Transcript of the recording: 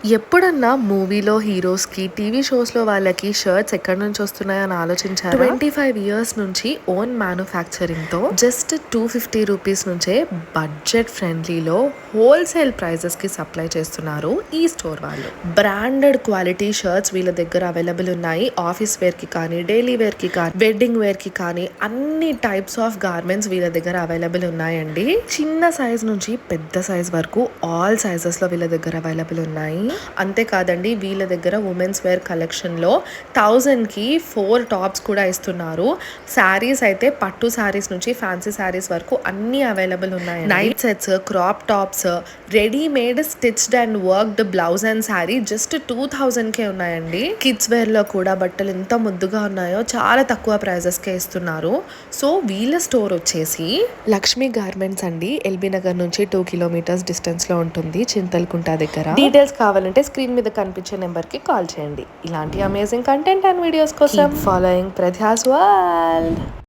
ఎప్పుడన్నా మూవీలో హీరోస్‌కి, టీవీ షోస్‌లో వాళ్ళకి షర్ట్స్ ఎక్కడి నుంచి వస్తున్నాయని ఆలోచించారా? 25 ఇయర్స్ నుంచి ఓన్ మ్యానుఫ్యాక్చరింగ్‌తో జస్ట్ ₹250 నుంచే బడ్జెట్ ఫ్రెండ్లీలో హోల్‌సేల్ ప్రైజెస్‌కి సప్లై చేస్తున్నారు ఈ స్టోర్ వాళ్ళు. బ్రాండెడ్ క్వాలిటీ షర్ట్స్ వీళ్ళ దగ్గర అవైలబుల్ ఉన్నాయి. ఆఫీస్ వేర్‌కి కానీ, డైలీ వేర్‌కి కానీ, వెడ్డింగ్ వేర్‌కి కానీ అన్ని టైప్స్ ఆఫ్ గార్మెంట్స్ వీళ్ళ దగ్గర అవైలబుల్ ఉన్నాయండి. చిన్న సైజ్ నుంచి పెద్ద సైజ్ వరకు ఆల్ సైజెస్‌లో వీళ్ళ దగ్గర అవైలబుల్ ఉన్నాయి. అంతేకాదండి, వీళ్ళ దగ్గర ఉమెన్స్ వేర్ కలెక్షన్లో 1000కి 4 టాప్స్ కూడా ఇస్తున్నారు. శారీస్ అయితే పట్టు శారీస్ నుంచి ఫ్యాన్సీ శారీస్ వరకు అన్నీ అవైలబుల్ ఉన్నాయి. Night sets, crop tops, readymade stitched and worked blouse and sari just 2000కే ఉన్నాయండి. కిడ్స్ వేర్లో కూడా బట్టలు ఎంత ముద్దుగా ఉన్నాయో చాలా తక్కువ ప్రైజెస్కే ఇస్తున్నారు. సో వీళ్ళ స్టోర్ వచ్చేసి లక్ష్మీ గార్మెంట్స్ అండి. ఎల్బీ నగర్ నుంచి 2 కిలోమీటర్స్ డిస్టెన్స్లో ఉంటుంది, చింతల్కుంట దగ్గర. డీటెయిల్స్ కావాలంటే స్క్రీన్ మీద కనిపించే నెంబర్కి కాల్ చేయండి. ఇలాంటి అమేజింగ్ కంటెంట్ అండ్ వీడియోస్ కోసం ఫాలోయింగ్ ప్రధ్యాస్ వరల్డ్.